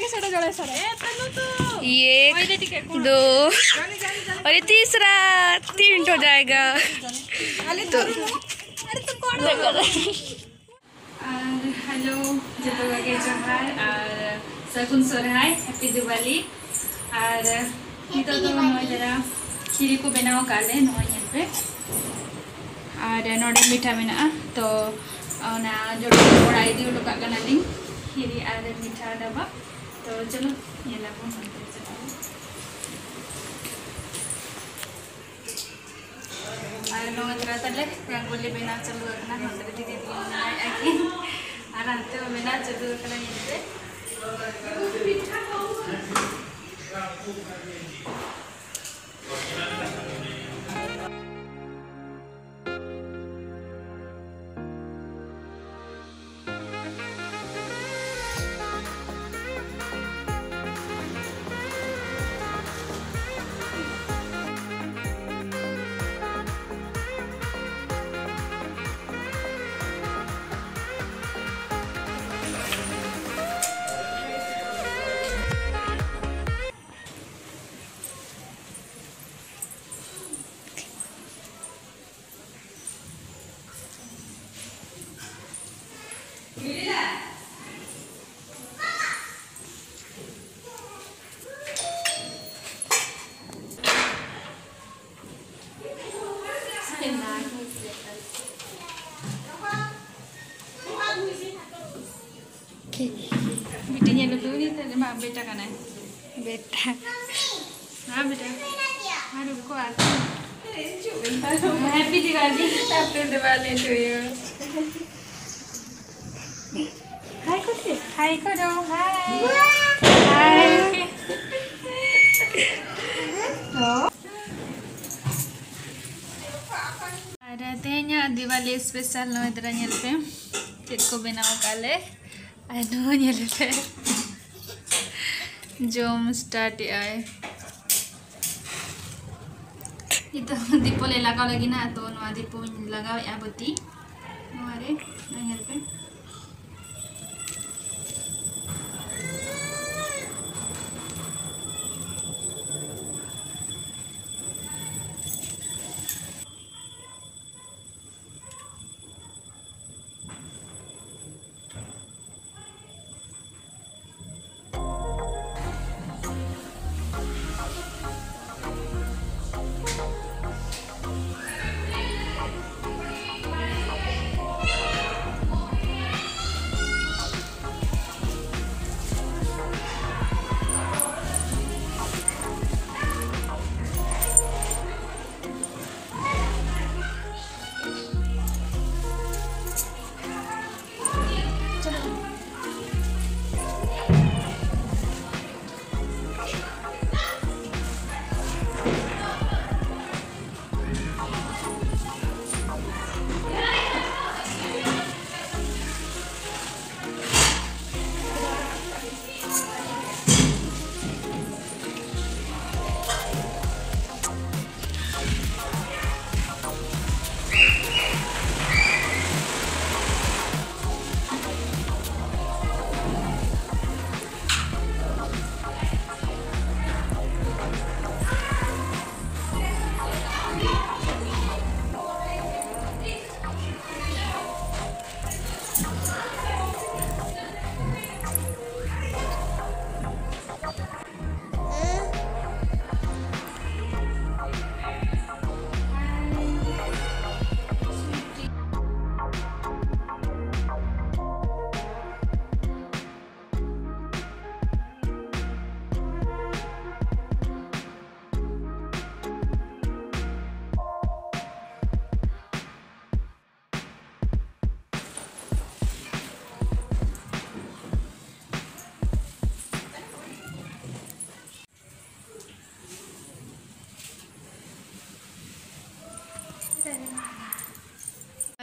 एक, दो और ये तीसरा 3 हो जाएगा। तो हेलो जो लगे जोहार और सगुन सोरहाय हैप्पी दिवाली और नितो तो नय जरा खीरी को बनाव काले नय नेल पे और नोडे मीठा मेना तो ओना जोड़े ओड़ा इदी उडुका कना लिंग खीरी और मीठा डबा तो चलो ये लागो मनते चलो और नो जरा तले रंगोली बना चलो करना नोडे दीदी बनाई आकी और अंते बना चलो करना ये बेटा ये लो नहीं तो माँ बेटा का ना बेटा हाँ बेटा हाँ रुको आते happy Diwali happy Diwali to you hi करो हाय हाय तेहኛ दिवाली स्पेशल नो इधर ñel पे चेक को बनाओ काले नो ñel पे जोम स्टार्ट आए itu दीपो ले लगाओ लगी ना तो नवा दीपो लगाओ या बत्ती नवारे ñel पे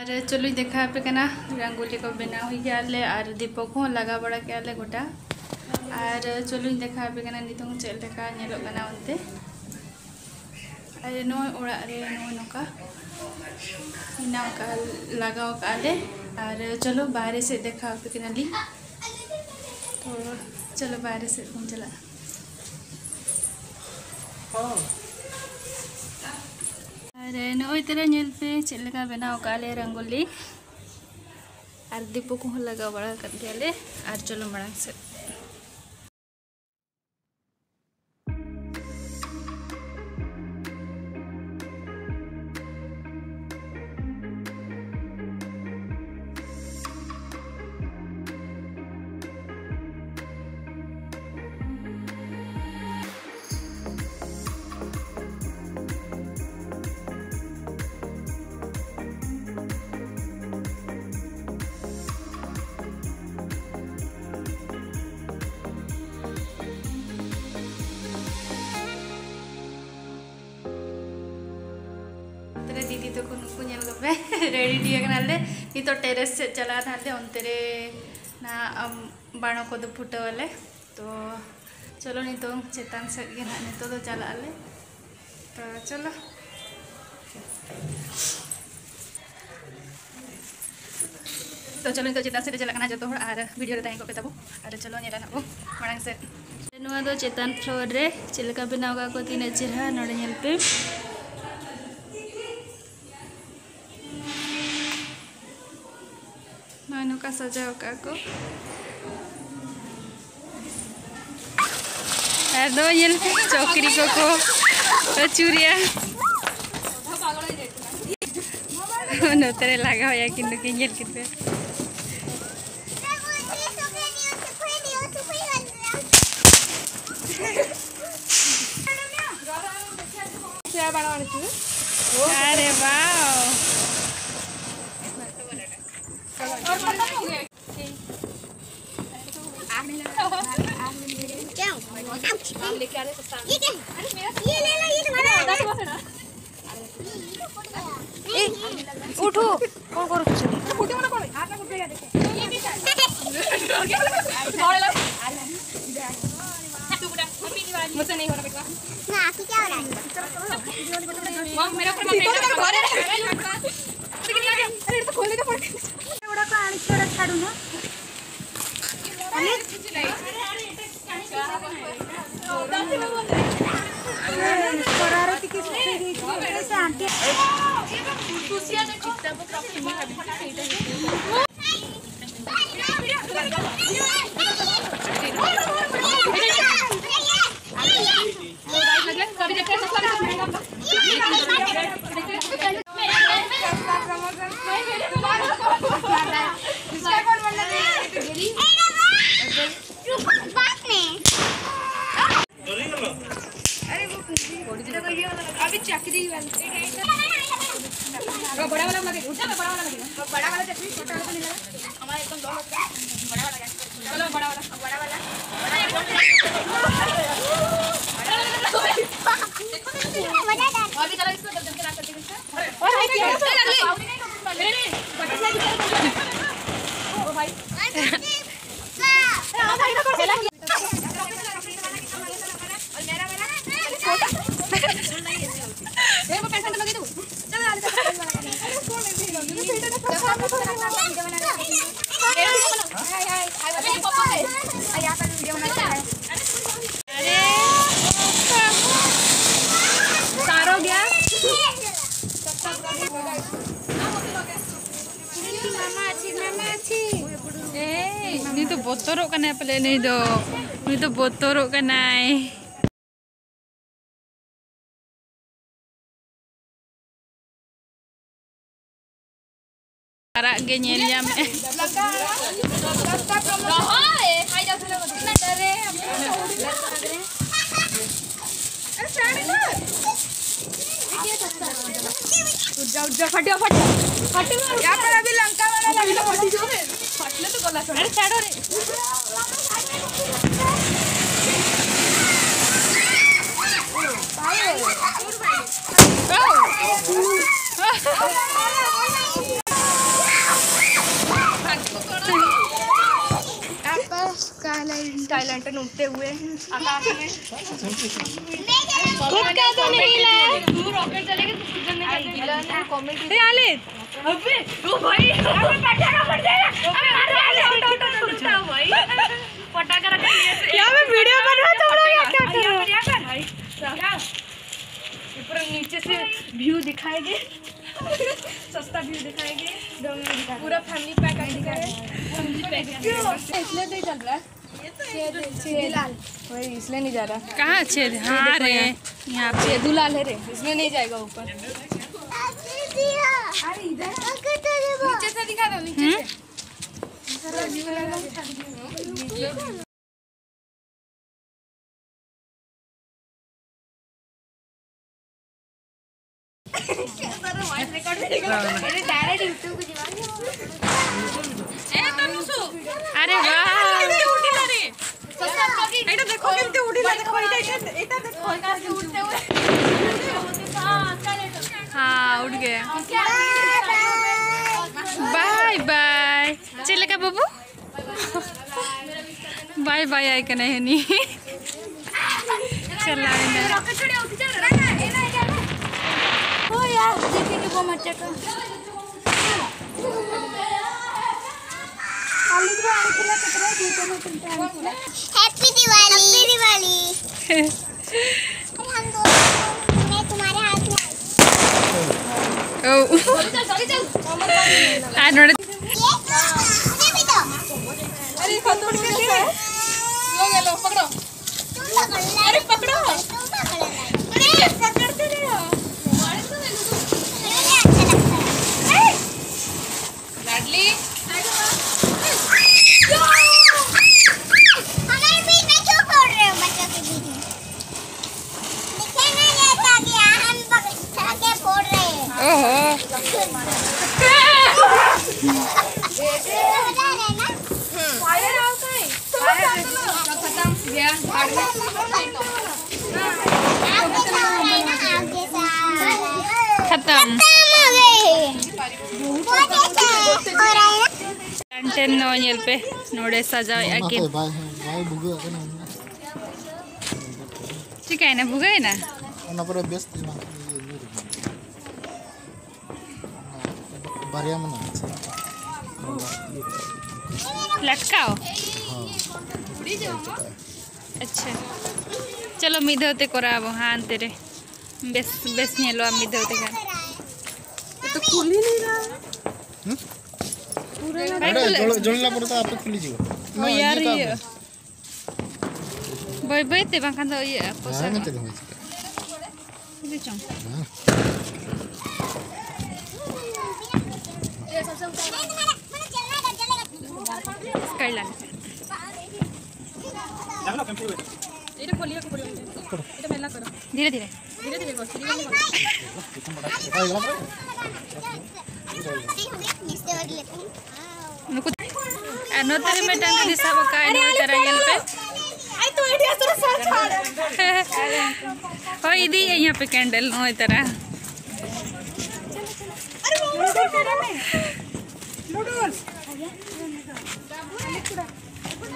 और चलो देखा पे कना रंगोली को बना हुई गया और दीपक को लगा बड़ा के गोटा और चलो देखा पे कना नितों चल लेका नेलो कना उनते अरे नो ओड़ा रे नो नोका इना का लगाओ काले और चलो बाहर से देखा पे कना ली तो चलो बाहर से फोन चला अरे नई तरह नेल पे चलका बनाव काले रंगोली और दीपो को लगा बड़ा कर दिया और चलो मांग से दीदी तो को रेडी दिए नितो टेरेस से चला था अंतरे ना बाणों को फुटवाले तो चलो नितो चेतान से नितो तो चला ले तो चलो तो चलो नितो चेतान से चलना जो और वीडियो रे तको पे तबो और चलो नेला नबो मांग से नुआ दो चेतान फ्लोर रे चिलका बनाव का को तीन चेहरा नोडे नेल पे मानो का सजाओ का को दो ये चौकरी को चूरिया नोतरे लगा हो या किंतु के ये कितने अरे वाह उठो कौन करो मुझसे नहीं हो रहा बेटा ना आके क्या हो रहा है मेरा अरे तो खोलने का पड़ थोड़ा का आनी छोड़ा छाड़ू ना शरारती की से आंटी खुशियां ने चित्ता को काफी अभी चकरी बड़ा वाला लगे बड़ा वाला चकरी छोटा वाला नहीं लगा हमारा एकदम दो बड़ा वाला चलो बड़ा वाला अभी चलो इसको जल्दी के रास्ते से और भाई ओ भाई भाई ना चला और मेरा ये वो पैसा लगे तू चल अरे सारो गया ini tuh botorok kan ya pele ini tuh botorok kan ay cara genyelnya यहाँ पर अभी लंका वाला लगना फटले तो गला अरे छाड़ो रे स्काईलाइट उठते हुए आकाश में खुद का तो नहीं लाया तू रॉकेट चलेगा तो खुद जमने का कमेंट ए आले अबे ओ भाई अबे पटाखा फट जाएगा अबे मार आले उठा भाई पटाखा रखा ये से व्यू दिखाएंगे, सस्ता व्यू दिखाएंगे, पूरा फैमिली पैक इसलिए नहीं चल रहा है, इसलिए नहीं जा रहा। कहाँ छेद? हाँ रे यहाँ पे दुलाल है रे, इसमें नहीं जाएगा ऊपर। नीचे से दिखा दो, नीचे से। अरे वाह हाँ उठ गया। बाय बाय चले का बाबू, बाय बाय आए का नहीं चला यार देखेंगे वो मचा का हैप्पी दिवाली। हैप्पी दिवाली। हम दोनों मैं तुम्हारे हाथ में अरे पकड़ो, पकड़ो, अरे पकड़ो, अरे पकड़ते रहो। लाडली हमारे बीच में क्यों फोड़ रहे हो? बच्चों के बीच में दिखे ना, ये आ गया, हम पकड़ के फोड़ रहे हैं। ओहो खत्म। कंटेन नो येल पे नोड़े सजा आके ठीक है ना बुगा है ना ना पर बेस्ट ना बारिया में ना लटकाओ। अच्छा चलो मिधोते कराबो हाँ तेरे बेस बेस नहीं लो मिधोते का तो खुल ही नहीं रहा है। अरे जोड़ला पर तो आप खुली जीव ओ यार ये बाय बाय ते बांखान तो ये पोसा हां ते होई दे चम स्काइलाइन एटा खोलिया को पड़े एटा मेला करो धीरे धीरे धीरे धीरे करो नुको अनो तेरे में टांग दिसा बका नो तेरा येल पे आई तो एडिया तेरा सर छोड़ हो इदी यहाँ पे कैंडल नो तेरा अरे वो तेरा में नूडल्स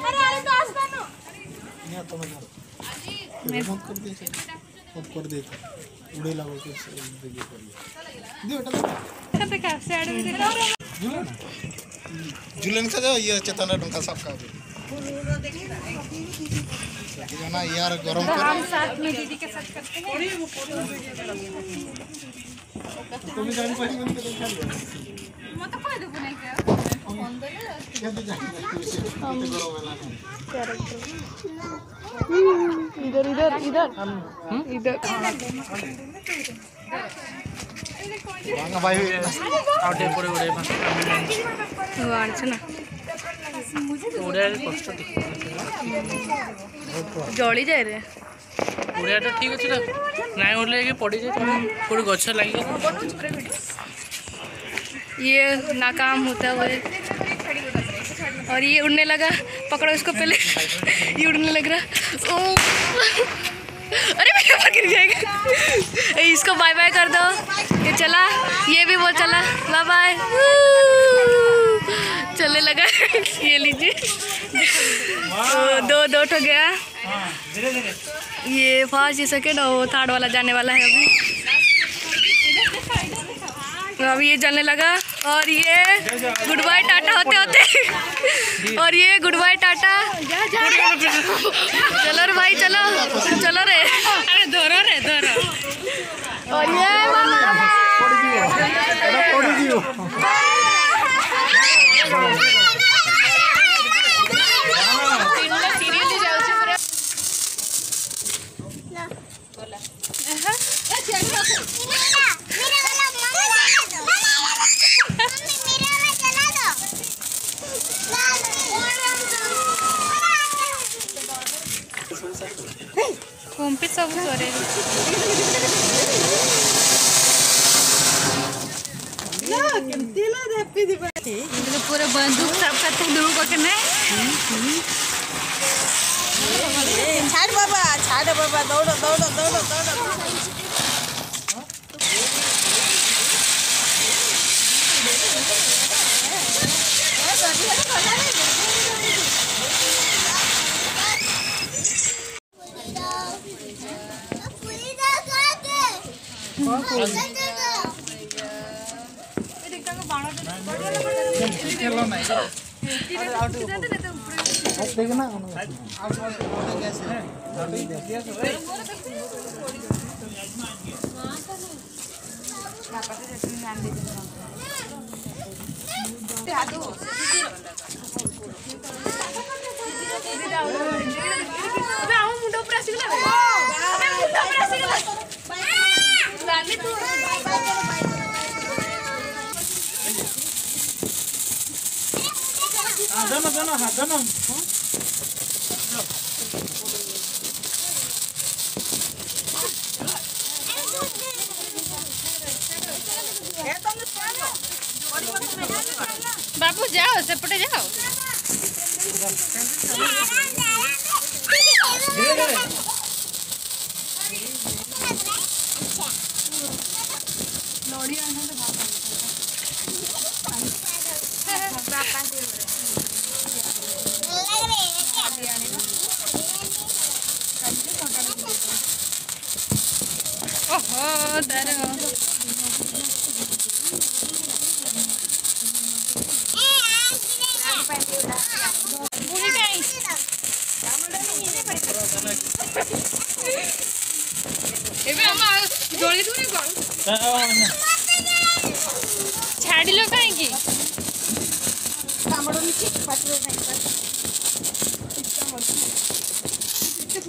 अरे अरे तो आसमान नहीं तो मैं मत कर दे मत कर दे उड़े लागो के देखिए कर दे बेटा कते का साइड में देखो जुलन से जाओ ये चेतना डंका सब का ये ना यार गरम कर हम साथ में दीदी के साथ करते हैं तो भी जान पाई बन के देखा लिया मत कोई दो नहीं क्या कैसे जाएंगे हम गरम वाला इधर इधर इधर इधर वांगा भाई आउटे पड़े उड़े वांचना उड़े कष्ट जली जाए रे उड़ाटा ठीक अच्छे ना नाई उड़े कि पड़ी जाए कोई गछ लगे ये नाकाम होता है और ये उड़ने लगा, पकड़ो इसको पहले ये उड़ने लग रहा। ओ अरे मेरा पर गिर जाएगा। इसको बाय बाय कर दो, ये चला, ये भी वो चला, बाय बाय चलने लगा। ये लीजिए दो दो ठो गया, ये फर्स्ट ये सेकेंड और थर्ड वाला जाने वाला है अभी ये चलने लगा। और ये गुड बाय टाटा होते होते और ये गुड बाय टाटा। चलो रे भाई चलो चलो रे, अरे धरो रे धरो। और ये सीरियसली जाउची पूरा बोला कुंपी सब सोरे पूरा बंदूक सब करते दूर पकड़ना छाड़ बाबा दौड़ो दौड़ो दौड़ो दौड़ो देखना मुंड ऊपर दोनों बाबू जाओ सेपटे जाओ ओहो दर बुढ़ी कहीं एबे हम जोड़ी दूनी कौन छाड़ी लो कहीं की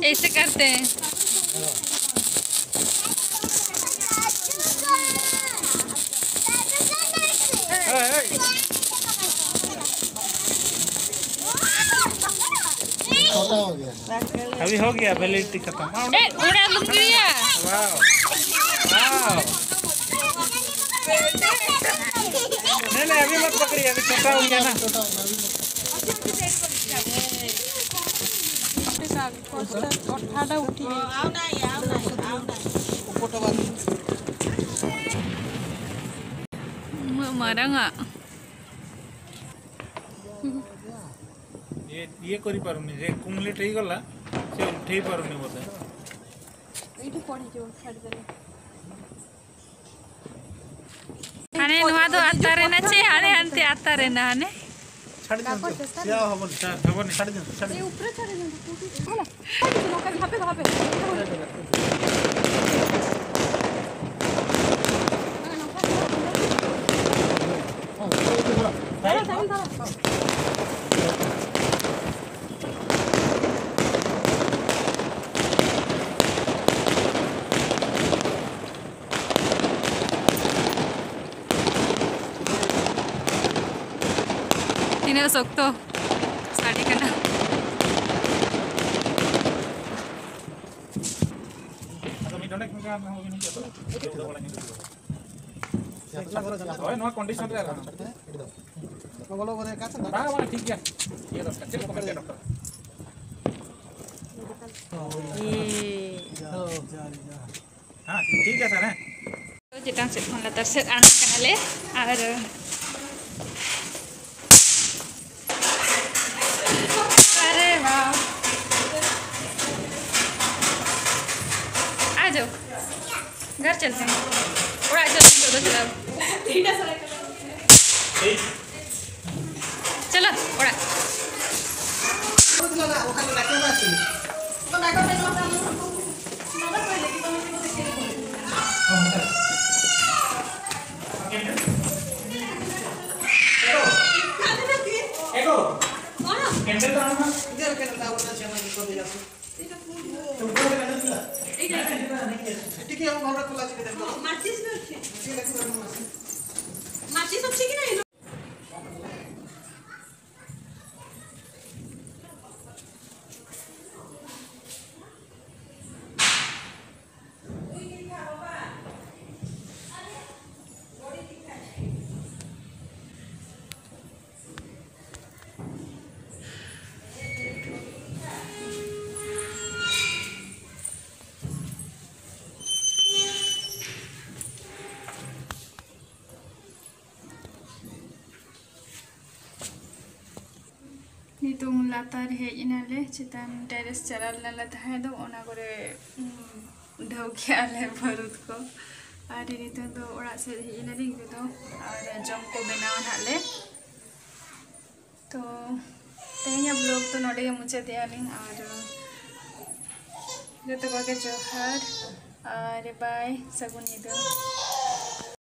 ऐसे करते हैं छोटा हो गया अभी हो गया वैलिडिटी खत्म। ए उड़ा लुंगिया वाह वाह नहीं अभी मत पकड़िए अभी छोटा हो गया ना। मारांगा ये करि पारुनी जे कुमलेट हे गला से उठेई पारुनी बोले एठी पड़ी जो छाड़ दे आने नुआ तो आता रहना छे आने अंते आता रहना आने छाड़ दे क्या हबन हबन छाड़ दे ए ऊपर छाड़ दे बोला लोका भापे भापे Ini sokto sari kana आता मी डोनेट का हो नहीं क्या ओए नो कंडीशन रे बोलो बोले का चंदा हां वाला ठीक है ये तो कच्चे पकड़ ले डॉक्टर हां ठीक है सर है तो जेटां से फोन लातर से आन कनाले और अरे वाह आ जाओ घर चलते हैं उड़ा चलते हैं तो चलो उड़ा नितों लातार हेज नाले चितान टेरेस चलाल नाले तहां दो ओना करे ढाव के आले भरुत को और नितों दो ओड़ा से हेज नाले दो और जम को बनाव नाले तो तेया ब्लॉग तो नोडे मुझे दियालिंग और जो तो के जोहार और बाय सगुन निदो।